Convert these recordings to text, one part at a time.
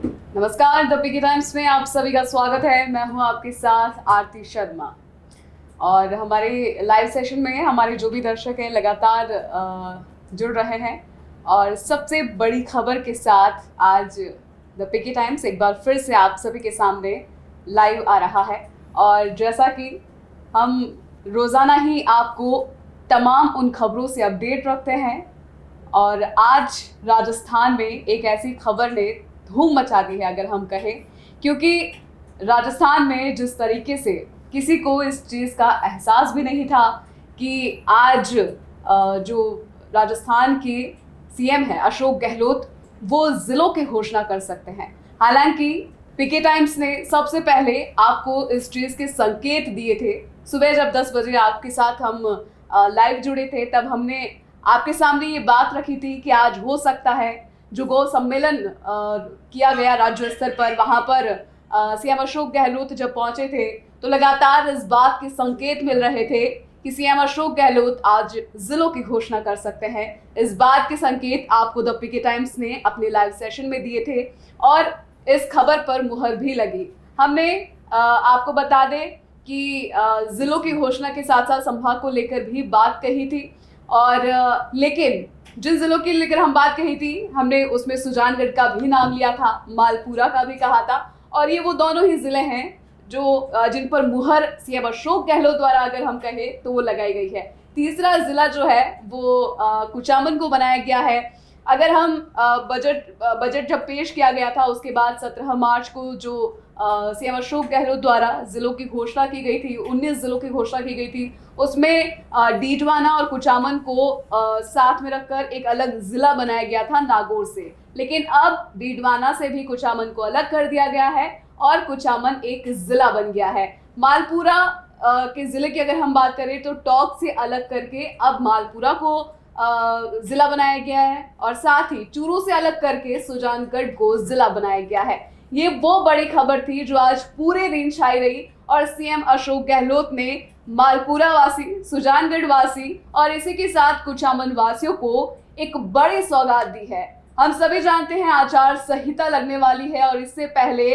नमस्कार, the picky times में आप सभी का स्वागत है। मैं हूं आपके साथ आरती शर्मा और हमारे लाइव सेशन में हमारे जो भी दर्शक हैं लगातार जुड़ रहे हैं और सबसे बड़ी खबर के साथ आज द पिकी टाइम्स एक बार फिर से आप सभी के सामने लाइव आ रहा है। और जैसा कि हम रोज़ाना ही आपको तमाम उन खबरों से अपडेट रखते हैं और आज राजस्थान में एक ऐसी खबर ने धूम मचा दी है अगर हम कहें, क्योंकि राजस्थान में जिस तरीके से किसी को इस चीज़ का एहसास भी नहीं था कि आज जो राजस्थान के सीएम है अशोक गहलोत वो ज़िलों की घोषणा कर सकते हैं। हालांकि पीके टाइम्स ने सबसे पहले आपको इस चीज़ के संकेत दिए थे। सुबह जब 10 बजे आपके साथ हम लाइव जुड़े थे तब हमने आपके सामने ये बात रखी थी कि आज हो सकता है जो गौ सम्मेलन किया गया राज्य स्तर पर, वहाँ पर सीएम अशोक गहलोत जब पहुंचे थे तो लगातार इस बात के संकेत मिल रहे थे कि सीएम अशोक गहलोत आज जिलों की घोषणा कर सकते हैं। इस बात के संकेत आपको द पीके टाइम्स ने अपने लाइव सेशन में दिए थे और इस खबर पर मुहर भी लगी। हमने आपको बता दें कि जिलों की घोषणा के साथ साथ संभाग को लेकर भी बात कही थी और लेकिन जिन जिलों की लेकर हम बात कही थी हमने उसमें सुजानगढ़ का भी नाम लिया था, मालपुरा का भी कहा था और ये वो दोनों ही जिले हैं जो जिन पर मुहर सीएम अशोक गहलोत द्वारा अगर हम कहें तो वो लगाई गई है। तीसरा जिला जो है वो कुचामन को बनाया गया है। अगर हम बजट जब पेश किया गया था उसके बाद 17 मार्च को जो सीएम अशोक गहलोत द्वारा जिलों की घोषणा की गई थी, 19 जिलों की घोषणा की गई थी, उसमें डीडवाना और कुचामन को साथ में रखकर एक अलग जिला बनाया गया था नागौर से। लेकिन अब डीडवाना से भी कुचामन को अलग कर दिया गया है और कुचामन एक जिला बन गया है। मालपुरा के जिले की अगर हम बात करें तो टोंक से अलग करके अब मालपुरा को जिला बनाया गया है और साथ ही चूरू से अलग करके सुजानगढ़ को जिला बनाया गया है। ये वो बड़ी खबर थी जो आज पूरे दिन छाई रही और सीएम अशोक गहलोत ने मालपुरा वासी, सुजानगढ़ वासी और इसी के साथ कुचामन वासियों को एक बड़ी सौगात दी है। हम सभी जानते हैं आचार संहिता लगने वाली है और इससे पहले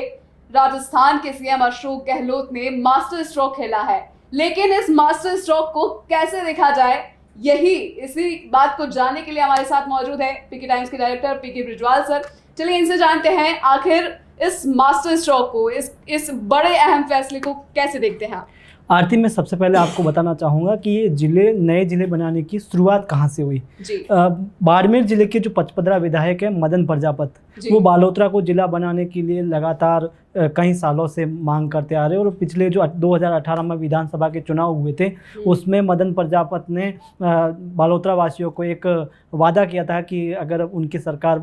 राजस्थान के सीएम अशोक गहलोत ने मास्टर स्ट्रोक खेला है, लेकिन इस मास्टर स्ट्रोक को कैसे देखा जाए इसी बात को जानने के लिए हमारे साथ मौजूद है पीके टाइम्स के डायरेक्टर पीके बृजवाल सर। चलिए इनसे जानते हैं आखिर इस मास्टर स्ट्रोक को, इस बड़े अहम फैसले को कैसे देखते हैं आप? आरती, मैं सबसे पहले आपको बताना चाहूँगा कि ये नए जिले बनाने की शुरुआत कहाँ से हुई। बाड़मेर जिले के जो पचपदरा विधायक है मदन प्रजापत, वो बालोतरा को जिला बनाने के लिए लगातार कई सालों से मांग करते आ रहे हैं और पिछले जो 2018 में विधानसभा के चुनाव हुए थे उसमें मदन प्रजापत ने बालोतरा वासियों को एक वादा किया था कि अगर उनकी सरकार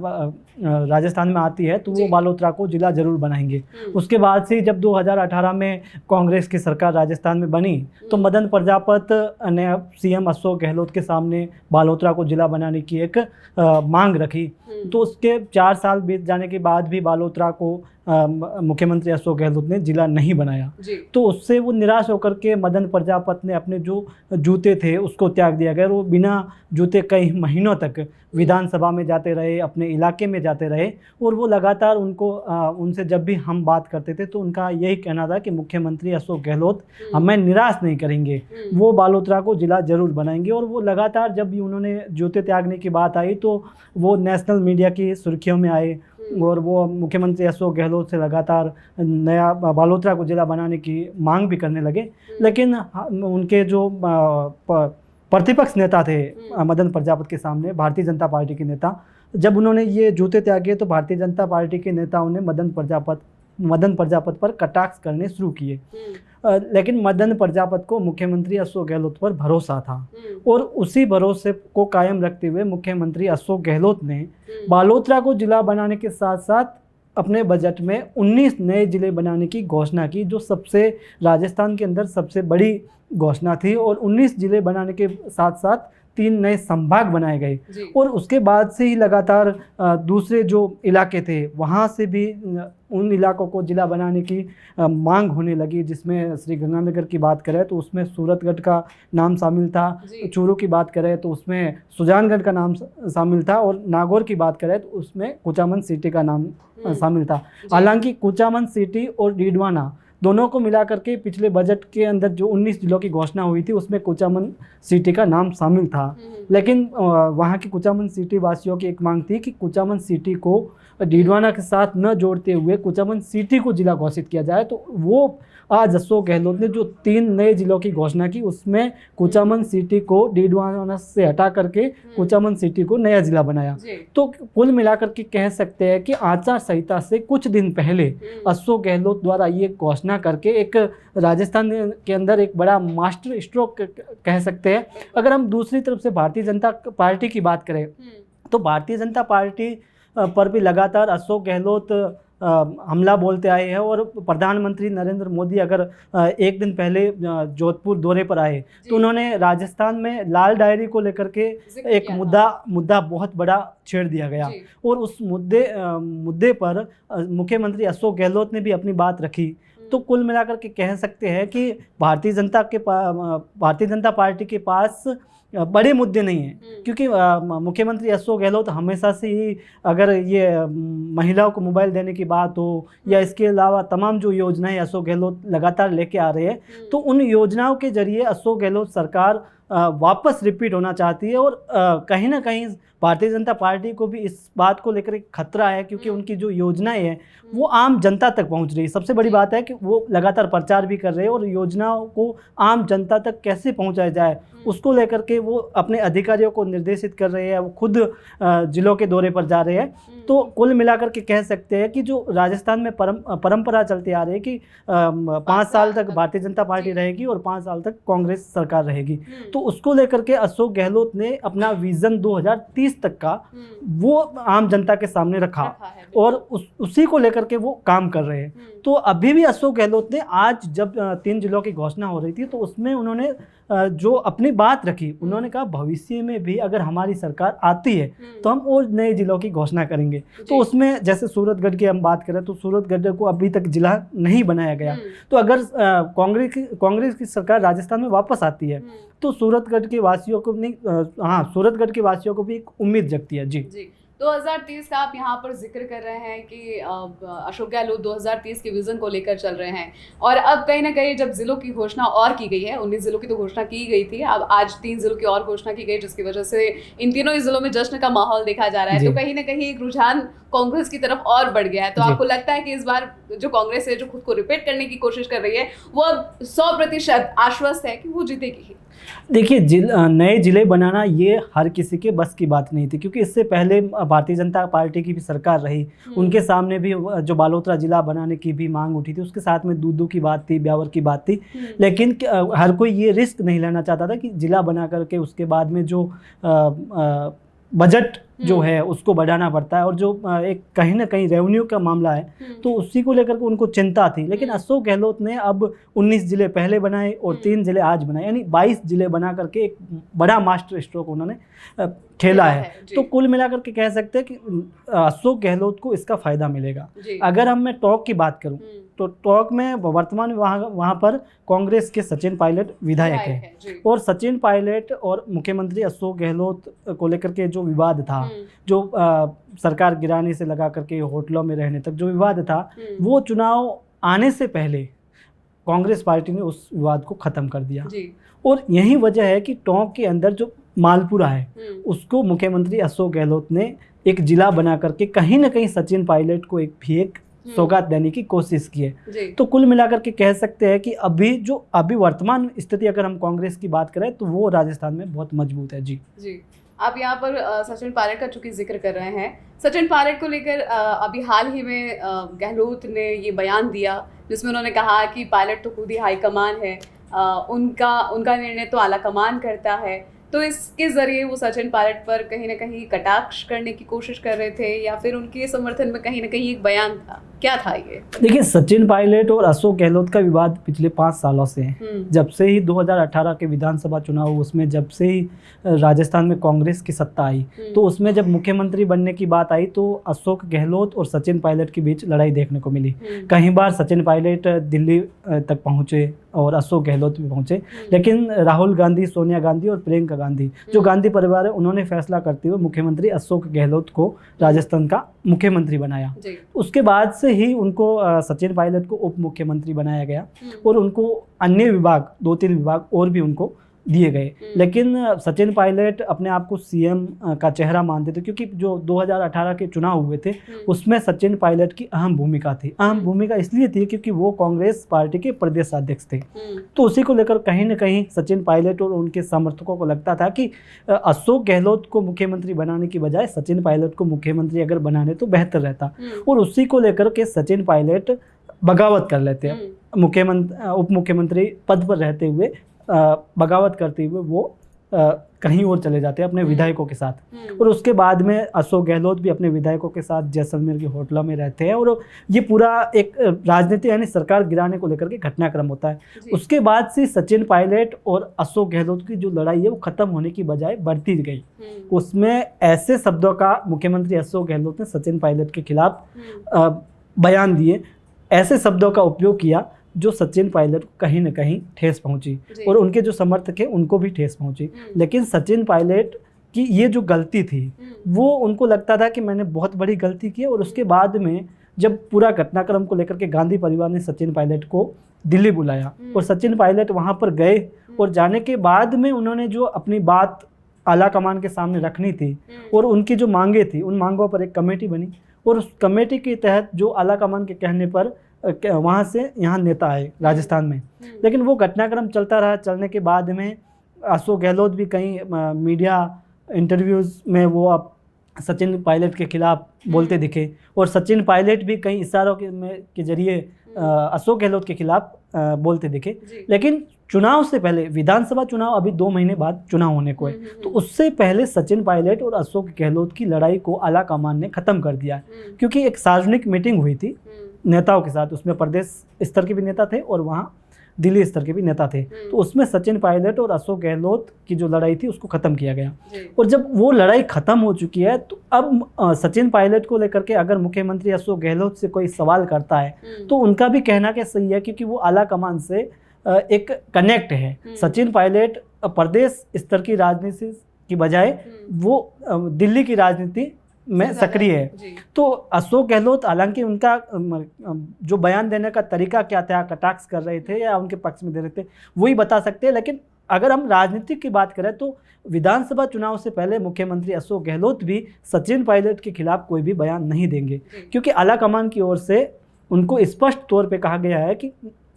राजस्थान में आती है तो वो बालोतरा को जिला जरूर बनाएंगे। उसके बाद से जब 2018 में कांग्रेस की सरकार राजस्थान में बनी तो मदन प्रजापत ने सीएम अशोक गहलोत के सामने बालोतरा को जिला बनाने की एक मांग रखी। तो उसके 4 साल बीत जाने के बाद भी बालोतरा को मुख्यमंत्री अशोक गहलोत ने जिला नहीं बनाया। तो उससे वो निराश होकर के मदन प्रजापत ने अपने जो जूते थे उसको त्याग दिया गया। वो बिना जूते कई महीनों तक विधानसभा में जाते रहे, अपने इलाके में जाते रहे और वो लगातार उनसे जब भी हम बात करते थे तो उनका यही कहना था कि मुख्यमंत्री अशोक गहलोत हमें निराश नहीं करेंगे, वो बालोतरा को जिला जरूर बनाएंगे। और वो लगातार जब भी उन्होंने जूते त्यागने की बात आई तो वो नेशनल मीडिया की सुर्खियों में आए और वो मुख्यमंत्री अशोक गहलोत से लगातार नया बालोतरा को जिला बनाने की मांग भी करने लगे। लेकिन उनके जो प्रतिपक्ष नेता थे मदन प्रजापत के सामने, भारतीय जनता पार्टी के नेता, जब उन्होंने ये जूते त्यागे तो भारतीय जनता पार्टी के नेताओं ने मदन प्रजापत पर कटाक्ष करने शुरू किए। लेकिन मदन प्रजापत को मुख्यमंत्री अशोक गहलोत पर भरोसा था और उसी भरोसे को कायम रखते हुए मुख्यमंत्री अशोक गहलोत ने बालोतरा को जिला बनाने के साथ साथ अपने बजट में 19 नए जिले बनाने की घोषणा की, जो राजस्थान के अंदर सबसे बड़ी घोषणा थी। और 19 जिले बनाने के साथ साथ 3 नए संभाग बनाए गए जी। और उसके बाद से ही लगातार दूसरे जो इलाके थे वहाँ से भी उन इलाकों को जिला बनाने की मांग होने लगी, जिसमें श्री गंगानगर की बात करें तो उसमें सूरतगढ़ का नाम शामिल था, जी। चूरू की बात करें तो उसमें सुजानगढ़ का नाम शामिल था और नागौर की बात करें तो उसमें कुचामन सिटी का नाम शामिल था। हालांकि कुचामन सिटी और डीडवाना दोनों को मिला करके पिछले बजट के अंदर जो 19 जिलों की घोषणा हुई थी उसमें कुचामन सिटी का नाम शामिल था, लेकिन वहाँ की कुचामन सिटी वासियों की एक मांग थी कि कुचामन सिटी को डीडवाना के साथ न जोड़ते हुए कुचामन सिटी को जिला घोषित किया जाए। तो वो आज अशोक गहलोत ने जो 3 नए जिलों की घोषणा की उसमें कुचामन सिटी को डीडवाना से हटा करके कुचामन सिटी को नया जिला बनाया। तो कुल मिलाकर के कह सकते हैं कि आचार संहिता से कुछ दिन पहले अशोक गहलोत द्वारा ये घोषणा करके एक राजस्थान के अंदर एक बड़ा मास्टर स्ट्रोक कह सकते हैं। अगर हम दूसरी तरफ से भारतीय जनता पार्टी की बात करें तो भारतीय जनता पार्टी पर भी लगातार अशोक गहलोत हमला बोलते आए हैं और प्रधानमंत्री नरेंद्र मोदी अगर एक दिन पहले जोधपुर दौरे पर आए तो उन्होंने राजस्थान में लाल डायरी को लेकर के एक मुद्दा बहुत बड़ा छेड़ दिया गया और उस मुद्दे पर मुख्यमंत्री अशोक गहलोत ने भी अपनी बात रखी। तो कुल मिलाकर के कह सकते हैं कि भारतीय जनता पार्टी के पास बड़े मुद्दे नहीं हैं, क्योंकि मुख्यमंत्री अशोक गहलोत हमेशा से ही अगर ये महिलाओं को मोबाइल देने की बात हो या इसके अलावा तमाम जो योजनाएं अशोक गहलोत लगातार लेके आ रहे हैं तो उन योजनाओं के जरिए अशोक गहलोत सरकार वापस रिपीट होना चाहती है और कहीं ना कहीं भारतीय जनता पार्टी को भी इस बात को लेकर एक खतरा है, क्योंकि उनकी जो योजनाएं हैं वो आम जनता तक पहुंच रही है। सबसे बड़ी बात है कि वो लगातार प्रचार भी कर रहे हैं और योजनाओं को आम जनता तक कैसे पहुंचाया जाए उसको लेकर के वो अपने अधिकारियों को निर्देशित कर रहे हैं, वो खुद जिलों के दौरे पर जा रहे हैं। तो कुल मिलाकर के कह सकते हैं कि जो राजस्थान में परंपरा चलती आ रही है कि 5 साल तक भारतीय जनता पार्टी रहेगी और 5 साल तक कांग्रेस सरकार रहेगी, तो उसको लेकर के अशोक गहलोत ने अपना विजन 2030 तक का वो आम जनता के सामने रखा और उसी को लेकर के वो काम कर रहे हैं। तो अभी भी अशोक गहलोत ने आज जब 3 जिलों की घोषणा हो रही थी तो उसमें उन्होंने जो अपनी बात रखी, उन्होंने कहा भविष्य में भी अगर हमारी सरकार आती है तो हम और नए जिलों की घोषणा करेंगे। तो उसमें जैसे सूरतगढ़ की हम बात करें तो सूरतगढ़ को अभी तक जिला नहीं बनाया गया, तो अगर कांग्रेस की सरकार राजस्थान में वापस आती है तो सूरतगढ़ के वासियों को नहीं, सूरतगढ़ के वासियों को भी एक उम्मीद जगती है। जी 2030 का आप यहाँ पर जिक्र कर रहे हैं कि अशोक गहलोत 2030 के विजन को लेकर चल रहे हैं और अब कहीं ना कहीं जब जिलों की घोषणा और की गई है, 19 जिलों की तो घोषणा की गई थी, अब आज 3 जिलों की और घोषणा की गई जिसकी वजह से इन तीनों ही जिलों में जश्न का माहौल देखा जा रहा है। तो कहीं ना कहीं एक रुझान कांग्रेस की तरफ और बढ़ गया है। तो आपको लगता है कि इस बार जो कांग्रेस है जो खुद को रिपीट करने की कोशिश कर रही है वो अब 100% आश्वस्त है कि वो जीतेगी? देखिए, नए जिले बनाना ये हर किसी के बस की बात नहीं थी, क्योंकि इससे पहले भारतीय जनता पार्टी की भी सरकार रही, उनके सामने भी जो बालोतरा जिला बनाने की भी मांग उठी थी, उसके साथ में दूदू की बात थी, ब्यावर की बात थी, लेकिन हर कोई ये रिस्क नहीं लेना चाहता था कि जिला बना करके उसके बाद में जो बजट जो है उसको बढ़ाना पड़ता है और जो एक कहीं ना कहीं रेवेन्यू का मामला है तो उसी को लेकर के उनको चिंता थी। लेकिन अशोक गहलोत ने अब 19 जिले पहले बनाए और 3 जिले आज बनाए, यानी 22 जिले बना करके एक बड़ा मास्टर स्ट्रोक उन्होंने खेला है। तो कुल मिलाकर के कह सकते हैं कि अशोक गहलोत को इसका फायदा मिलेगा। अगर हम मैं टॉक की बात करूं तो टॉक में वर्तमान वहाँ पर कांग्रेस के सचिन पायलट विधायक है और सचिन पायलट और मुख्यमंत्री अशोक गहलोत को लेकर के जो विवाद था, जो सरकार गिराने से लगा करके होटलों में रहने तक जो विवाद था, वो चुनाव आने से पहले कांग्रेस पार्टी ने उस विवाद को खत्म कर दिया और यही वजह है कि टोंक के अंदर जो मालपुरा है उसको मुख्यमंत्री अशोक गहलोत ने एक जिला बना करके कहीं ना कहीं सचिन पायलट को एक सौगात देने की कोशिश की है। तो कुल मिलाकर के कह सकते हैं कि अभी वर्तमान स्थिति अगर हम कांग्रेस की बात करें तो वो राजस्थान में बहुत मजबूत है। जी आप यहाँ पर सचिन पायलट का चूंकि जिक्र कर रहे हैं, सचिन पायलट को लेकर अभी हाल ही में गहलोत ने ये बयान दिया जिसमें उन्होंने कहा कि पायलट तो खुद ही हाईकमान है, उनका निर्णय तो आला कमान करता है। तो इसके ज़रिए वो सचिन पायलट पर कहीं ना कहीं कटाक्ष करने की कोशिश कर रहे थे या फिर उनके समर्थन में कहीं ना कहीं एक बयान था? क्या था ये? देखिए, सचिन पायलट और अशोक गहलोत का विवाद पिछले 5 सालों से है। जब से ही 2018 के विधानसभा चुनाव, उसमें जब से ही राजस्थान में कांग्रेस की सत्ता आई, तो उसमें जब मुख्यमंत्री बनने की बात आई तो अशोक गहलोत और सचिन पायलट के बीच लड़ाई देखने को मिली। कई बार सचिन पायलट दिल्ली तक पहुंचे और अशोक गहलोत भी पहुंचे, लेकिन राहुल गांधी, सोनिया गांधी और प्रियंका गांधी, जो गांधी परिवार है, उन्होंने फैसला करते हुए मुख्यमंत्री अशोक गहलोत को राजस्थान का मुख्यमंत्री बनाया। उसके बाद से ही उनको सचिन पायलट को उप मुख्यमंत्री बनाया गया और उनको अन्य विभाग, 2-3 विभाग और भी उनको दिए गए। लेकिन सचिन पायलट अपने आप को सीएम का चेहरा मानते थे, क्योंकि जो 2018 के चुनाव हुए थे उसमें सचिन पायलट की अहम भूमिका थी। अहम भूमिका इसलिए थी क्योंकि वो कांग्रेस पार्टी के प्रदेश अध्यक्ष थे। तो उसी को लेकर कहीं ना कहीं सचिन पायलट और उनके समर्थकों को लगता था कि अशोक गहलोत को मुख्यमंत्री बनाने की बजाय सचिन पायलट को मुख्यमंत्री अगर बनाने तो बेहतर रहता, और उसी को लेकर के सचिन पायलट बगावत कर लेते हैं। उप मुख्यमंत्री पद पर रहते हुए बगावत करते हुए वो कहीं और चले जाते हैं अपने विधायकों के साथ। और उसके बाद में अशोक गहलोत भी अपने विधायकों के साथ जैसलमेर के होटलों में रहते हैं, और ये पूरा एक राजनीति यानी सरकार गिराने को लेकर के घटनाक्रम होता है। उसके बाद से सचिन पायलट और अशोक गहलोत की जो लड़ाई है वो खत्म होने की बजाय बढ़ती गई। उसमें ऐसे शब्दों का मुख्यमंत्री अशोक गहलोत ने सचिन पायलट के खिलाफ बयान दिए, ऐसे शब्दों का उपयोग किया जो सचिन पायलट को कहीं ना कहीं ठेस पहुंची, और उनके जो समर्थक हैं उनको भी ठेस पहुंची। लेकिन सचिन पायलट की ये जो गलती थी वो उनको लगता था कि मैंने बहुत बड़ी गलती की, और उसके बाद में जब पूरा घटनाक्रम को लेकर के गांधी परिवार ने सचिन पायलट को दिल्ली बुलाया और सचिन पायलट वहाँ पर गए, और जाने के बाद में उन्होंने जो अपनी बात आला कमान के सामने रखनी थी और उनकी जो मांगे थी, उन मांगों पर एक कमेटी बनी, और उस कमेटी के तहत जो आला कमान के कहने पर वहाँ से यहाँ नेता आए राजस्थान में। लेकिन वो घटनाक्रम चलता रहा। चलने के बाद में अशोक गहलोत भी कई मीडिया इंटरव्यूज़ में वो अब सचिन पायलट के खिलाफ बोलते दिखे, और सचिन पायलट भी कई इशारों के जरिए अशोक गहलोत के खिलाफ बोलते दिखे। लेकिन चुनाव से पहले, विधानसभा चुनाव अभी 2 महीने बाद चुनाव होने को है, तो उससे पहले सचिन पायलट और अशोक गहलोत की लड़ाई को आला कमान ने ख़त्म कर दिया, क्योंकि एक सार्वजनिक मीटिंग हुई थी नेताओं के साथ। उसमें प्रदेश स्तर के भी नेता थे और वहाँ दिल्ली स्तर के भी नेता थे। तो उसमें सचिन पायलट और अशोक गहलोत की जो लड़ाई थी उसको ख़त्म किया गया। और जब वो लड़ाई ख़त्म हो चुकी है तो अब सचिन पायलट को लेकर के अगर मुख्यमंत्री अशोक गहलोत से कोई सवाल करता है तो उनका भी कहना क्या सही है, क्योंकि वो आला कमान से एक कनेक्ट है। सचिन पायलट प्रदेश स्तर की राजनीति की बजाय वो दिल्ली की राजनीति में सक्रिय है। तो अशोक गहलोत, हालांकि उनका जो बयान देने का तरीका क्या था, कटाक्ष कर रहे थे या उनके पक्ष में दे रहे थे, वही बता सकते हैं। लेकिन अगर हम राजनीति की बात करें तो विधानसभा चुनाव से पहले मुख्यमंत्री अशोक गहलोत भी सचिन पायलट के खिलाफ कोई भी बयान नहीं देंगे, क्योंकि आला कमान की ओर से उनको स्पष्ट तौर पे कहा गया है कि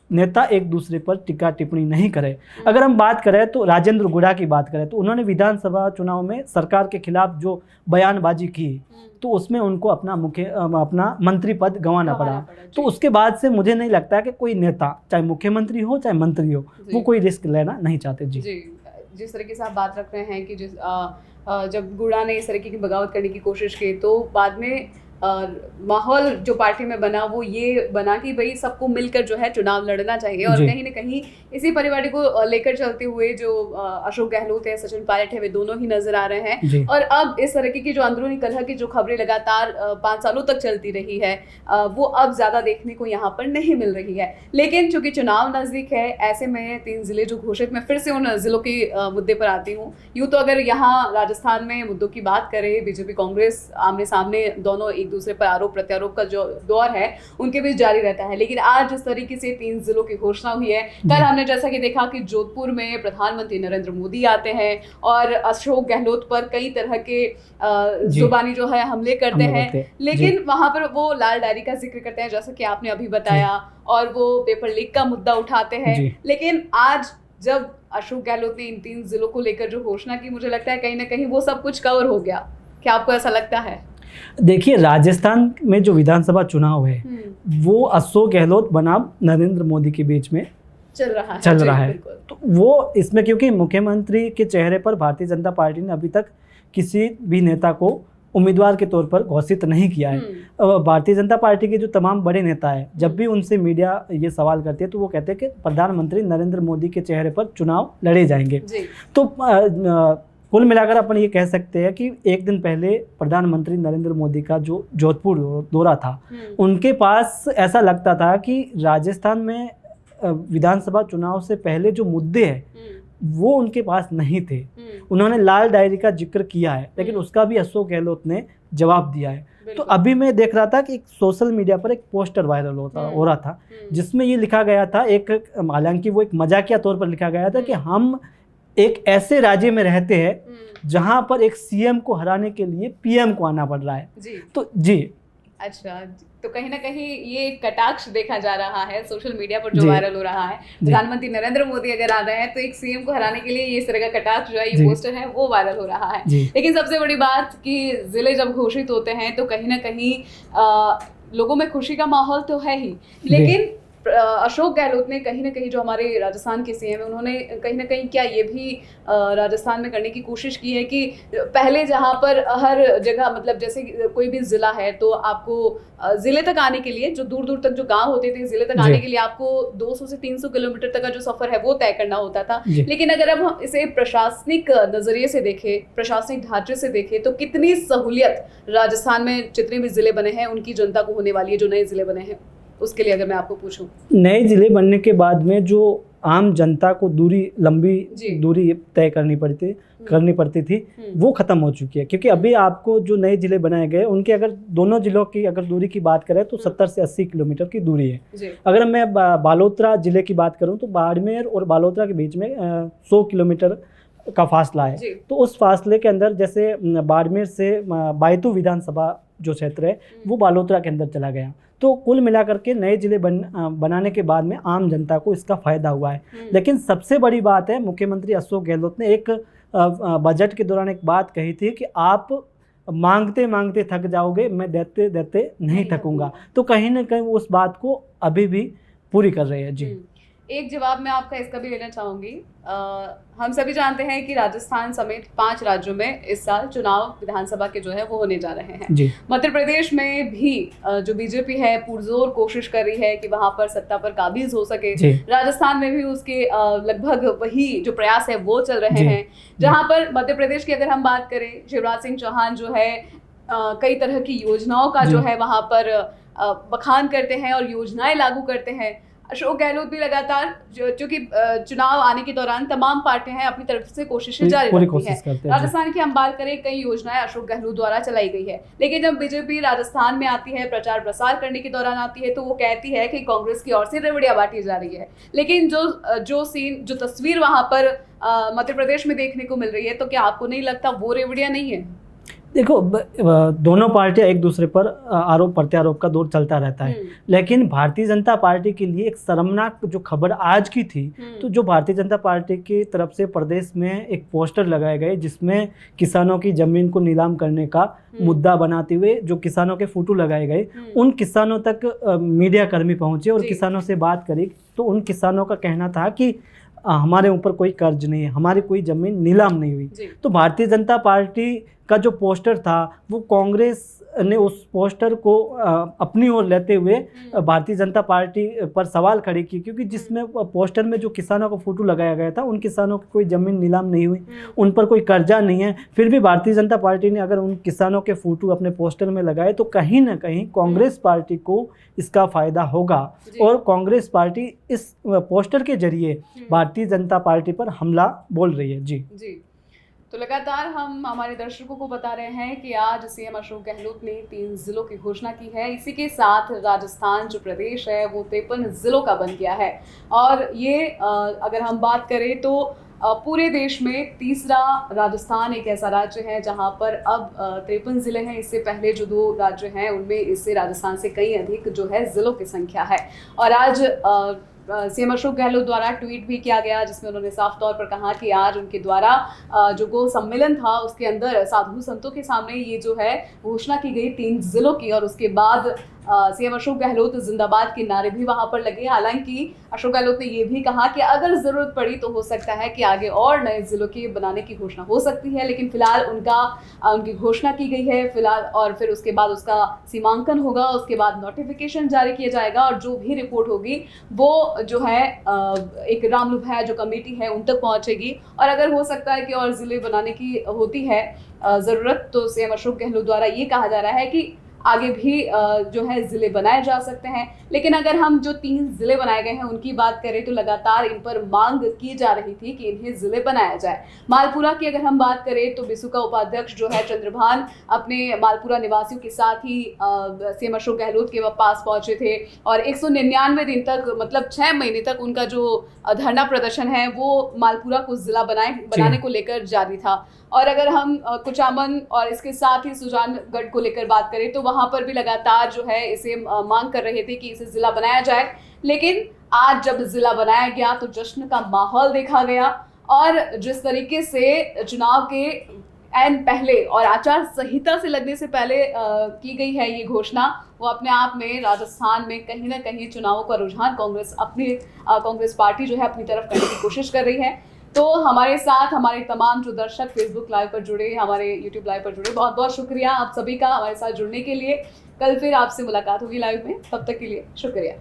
नेता एक दूसरे पर टीका टिप्पणी नहीं करे। अगर हम बात करें तो राजेंद्र गुड़ा की बात करें तो उन्होंने विधानसभा चुनाव में सरकार के खिलाफ जो बयानबाजी की तो उसमें उनको अपना मंत्री पद गंवाना पड़ा। तो उसके बाद से मुझे नहीं लगता कि कोई नेता, चाहे मुख्यमंत्री हो चाहे मंत्री हो, वो कोई रिस्क लेना नहीं चाहते। जी, जिस तरीके से आप बात रख रहे हैं कि जब गुड़ा ने इस तरीके की बगावत करने की कोशिश की तो बाद में माहौल जो पार्टी में बना वो ये बना कि भाई सबको मिलकर जो है चुनाव लड़ना चाहिए, और कहीं ना कहीं इसी परिवार को लेकर चलते हुए जो अशोक गहलोत है, सचिन पायलट है, वे दोनों ही नजर आ रहे हैं। और अब इस तरीके की जो अंदरूनी कलह की जो खबरें लगातार 5 सालों तक चलती रही है वो अब ज्यादा देखने को यहाँ पर नहीं मिल रही है। लेकिन चूंकि चुनाव नजदीक है, ऐसे में 3 जिले जो घोषित, मैं फिर से उन जिलों के मुद्दे पर आती हूँ। यूँ तो अगर यहाँ राजस्थान में मुद्दों की बात करें, बीजेपी कांग्रेस आमने सामने दोनों एक दूसरे पर आरोप प्रत्यारोप का जो दौर है उनके बीच जारी रहता है। लेकिन आज जिस तरीके से 3 जिलों की घोषणा हुई है, कल हमने जैसा कि देखा कि जोधपुर में प्रधानमंत्री नरेंद्र मोदी आते हैं और अशोक गहलोत पर कई तरह के जुबानी जो है हमले करते हैं, लेकिन वहां पर वो लाल डायरी का जिक्र करते हैं जैसा कि आपने अभी बताया, और वो पेपर लीक का मुद्दा उठाते हैं। लेकिन आज जब अशोक गहलोत ने इन 3 जिलों को लेकर जो घोषणा की, मुझे लगता है कहीं ना कहीं वो सब कुछ कवर हो गया। क्या आपको ऐसा लगता है? देखिए, राजस्थान में जो विधानसभा चुनाव है वो अशोक गहलोत बनाम नरेंद्र मोदी के बीच में चल रहा है। तो वो इसमें, क्योंकि मुख्यमंत्री के चेहरे पर भारतीय जनता पार्टी ने अभी तक किसी भी नेता को उम्मीदवार के तौर पर घोषित नहीं किया है। भारतीय जनता पार्टी के जो तमाम बड़े नेता हैं, जब भी उनसे मीडिया ये सवाल करती है तो वो कहते हैं कि प्रधानमंत्री नरेंद्र मोदी के चेहरे पर चुनाव लड़े जाएंगे। तो कुल मिलाकर अपन ये कह सकते हैं कि एक दिन पहले प्रधानमंत्री नरेंद्र मोदी का जो जोधपुर दौरा था, उनके पास ऐसा लगता था कि राजस्थान में विधानसभा चुनाव से पहले जो मुद्दे हैं वो उनके पास नहीं थे। उन्होंने लाल डायरी का जिक्र किया है, लेकिन उसका भी अशोक गहलोत ने जवाब दिया है। तो अभी मैं देख रहा था कि एक सोशल मीडिया पर एक पोस्टर वायरल हो रहा था, जिसमें ये लिखा गया था, एक हालांकि वो एक मजाकिया तौर पर लिखा गया था कि हम एक ऐसे राज्य में रहते हैं जहां पर एक सीएम को हराने के लिए पीएम को आना पड़ रहा है। तो जी अच्छा, तो कहीं ना कहीं ये कटाक्ष देखा जा रहा है सोशल मीडिया पर जो वायरल हो रहा है। प्रधानमंत्री नरेंद्र मोदी अगर आ रहे हैं तो एक सीएम को हराने के लिए ये इस तरह का कटाक्ष जो है, ये पोस्टर है, वो वायरल हो रहा है। लेकिन सबसे बड़ी बात कि जिले जब घोषित होते हैं तो कहीं ना कहीं लोगों में खुशी का माहौल तो है ही, लेकिन अशोक गहलोत ने कहीं ना कहीं, जो हमारे राजस्थान के सीएम है, उन्होंने कहीं ना कहीं क्या ये भी राजस्थान में करने की कोशिश की है कि पहले जहाँ पर हर जगह, मतलब जैसे कोई भी ज़िला है तो आपको ज़िले तक आने के लिए, जो दूर दूर तक जो गांव होते थे, ज़िले तक आने के लिए आपको 200 से 300 किलोमीटर तक का जो सफ़र है वो तय करना होता था। लेकिन अगर अब हम इसे प्रशासनिक नज़रिए से देखें, प्रशासनिक ढांचे से देखें, तो कितनी सहूलियत राजस्थान में जितने भी ज़िले बने हैं उनकी जनता को होने वाली है, जो नए ज़िले बने हैं उसके लिए अगर मैं आपको पूछूं। नए जिले बनने के बाद में जो आम जनता को लंबी दूरी तय करनी पड़ती थी वो खत्म हो चुकी है, क्योंकि अभी आपको जो नए जिले बनाए गए उनके अगर दोनों जिलों की अगर दूरी की बात करें तो 70 से 80 किलोमीटर की दूरी है। अगर मैं बालोतरा जिले की बात करूं तो बाड़मेर और बालोतरा के बीच में 100 किलोमीटर का फासला है। तो उस फासले के अंदर, जैसे बाड़मेर से बायतू विधानसभा जो क्षेत्र है वो बालोतरा के अंदर चला गया। तो कुल मिलाकर के नए जिले बनाने के बाद में आम जनता को इसका फायदा हुआ है। लेकिन सबसे बड़ी बात है, मुख्यमंत्री अशोक गहलोत ने एक बजट के दौरान एक बात कही थी कि आप मांगते मांगते थक जाओगे, मैं देते देते नहीं थकूंगा। तो कहीं ना कहीं उस बात को अभी भी पूरी कर रहे हैं। जी, एक जवाब मैं आपका इसका भी लेना चाहूँगी। हम सभी जानते हैं कि राजस्थान समेत 5 राज्यों में इस साल चुनाव विधानसभा के जो है वो होने जा रहे हैं। मध्य प्रदेश में भी जो बीजेपी है पुरजोर कोशिश कर रही है कि वहां पर सत्ता पर काबिज हो सके। राजस्थान में भी उसके लगभग वही जो प्रयास है वो चल रहे हैं। जहां पर मध्य प्रदेश की अगर हम बात करें, शिवराज सिंह चौहान जो है कई तरह की योजनाओं का जो है वहां पर बखान करते हैं और योजनाएं लागू करते हैं। अशोक गहलोत भी लगातार, क्योंकि चुनाव आने के दौरान तमाम पार्टियां हैं अपनी तरफ से कोशिशें जारी रखती हैं। राजस्थान की हम बात करें, कई योजनाएं अशोक गहलोत द्वारा चलाई गई है। लेकिन जब बीजेपी राजस्थान में आती है, प्रचार प्रसार करने के दौरान आती है, तो वो कहती है कि कांग्रेस की ओर से रेवड़ियां बांटी जा रही है। लेकिन जो तस्वीर वहां पर मध्य प्रदेश में देखने को मिल रही है, तो क्या आपको नहीं लगता वो रेवड़ियां नहीं है? देखो, दोनों पार्टियां एक दूसरे पर आरोप प्रत्यारोप का दौर चलता रहता है। लेकिन भारतीय जनता पार्टी के लिए एक शर्मनाक जो खबर आज की थी, तो जो भारतीय जनता पार्टी की तरफ से प्रदेश में एक पोस्टर लगाए गए जिसमें किसानों की जमीन को नीलाम करने का मुद्दा बनाते हुए जो किसानों के फोटो लगाए गए, उन किसानों तक मीडिया कर्मी पहुंचे और किसानों से बात करी। तो उन किसानों का कहना था कि हमारे ऊपर कोई कर्ज नहीं है, हमारी कोई ज़मीन नीलाम नहीं हुई। तो भारतीय जनता पार्टी का जो पोस्टर था वो कांग्रेस ने उस पोस्टर को अपनी ओर लेते हुए भारतीय जनता पार्टी पर सवाल खड़े किए, क्योंकि जिसमें पोस्टर में जो किसानों का फोटो लगाया गया था, उन किसानों की कोई ज़मीन नीलाम नहीं हुई, उन पर कोई कर्जा नहीं है। फिर भी भारतीय जनता पार्टी ने अगर उन किसानों के फोटो अपने पोस्टर में लगाए तो कहीं ना कहीं कांग्रेस पार्टी को इसका फ़ायदा होगा और कांग्रेस पार्टी इस पोस्टर के जरिए भारतीय जनता पार्टी पर हमला बोल रही है। जी, तो लगातार हम हमारे दर्शकों को बता रहे हैं कि आज सीएम अशोक गहलोत ने 3 जिलों की घोषणा की है। इसी के साथ राजस्थान जो प्रदेश है वो 53 जिलों का बन गया है। और ये अगर हम बात करें तो पूरे देश में तीसरा राजस्थान एक ऐसा राज्य है जहां पर अब 53 जिले हैं। इससे पहले जो 2 राज्य हैं उनमें इससे राजस्थान से कई अधिक जो है जिलों की संख्या है। और आज सीएम अशोक गहलोत द्वारा ट्वीट भी किया गया जिसमें उन्होंने साफ तौर पर कहा कि आज उनके द्वारा जो गो सम्मेलन था उसके अंदर साधु संतों के सामने ये जो है घोषणा की गई 3 जिलों की। और उसके बाद सीएम अशोक गहलोत जिंदाबाद के नारे भी वहां पर लगे। हालांकि अशोक गहलोत ने यह भी कहा कि अगर जरूरत पड़ी तो हो सकता है कि आगे और नए जिलों के बनाने की घोषणा हो सकती है, लेकिन फिलहाल उनकी घोषणा की गई है फिलहाल, और फिर उसके बाद उसका सीमांकन होगा, उसके बाद नोटिफिकेशन जारी किया जाएगा और जो भी रिपोर्ट होगी वो जो है एक रामलू भैया जो कमेटी है उन तक पहुंचेगी। और अगर हो सकता है कि और जिले बनाने की होती है जरूरत, तो सीएम अशोक गहलोत द्वारा ये कहा जा रहा है कि आगे भी जो है जिले बनाए जा सकते हैं। लेकिन अगर हम जो 3 जिले बनाए गए हैं उनकी बात करें तो लगातार इन पर मांग की जा रही थी कि इन्हें जिले बनाया जाए। मालपुरा की अगर हम बात करें तो बिसु का उपाध्यक्ष जो है चंद्रभान अपने मालपुरा निवासियों के साथ ही सीएम अशोक गहलोत के पास पहुंचे थे और 199 दिन तक, मतलब 6 महीने तक उनका जो धरना प्रदर्शन है वो मालपुरा को जिला बनाने को लेकर जारी था। और अगर हम कुचामन और इसके साथ ही सुजानगढ़ को लेकर बात करें तो वहां पर भी लगातार जो है इसे मांग कर रहे थे कि इसे जिला बनाया जाए। लेकिन आज जब जिला बनाया गया तो जश्न का माहौल देखा गया और जिस तरीके से चुनाव के एन पहले और आचार संहिता से लगने से पहले की गई है ये घोषणा, वो अपने आप में राजस्थान में कहीं ना कहीं चुनावों का रुझान कांग्रेस पार्टी जो है अपनी तरफ करने की कोशिश कर रही है। तो हमारे साथ हमारे तमाम जो दर्शक फेसबुक लाइव पर जुड़े, हमारे यूट्यूब लाइव पर जुड़े, बहुत बहुत शुक्रिया आप सभी का हमारे साथ जुड़ने के लिए। कल फिर आपसे मुलाकात होगी लाइव में, तब तक के लिए शुक्रिया।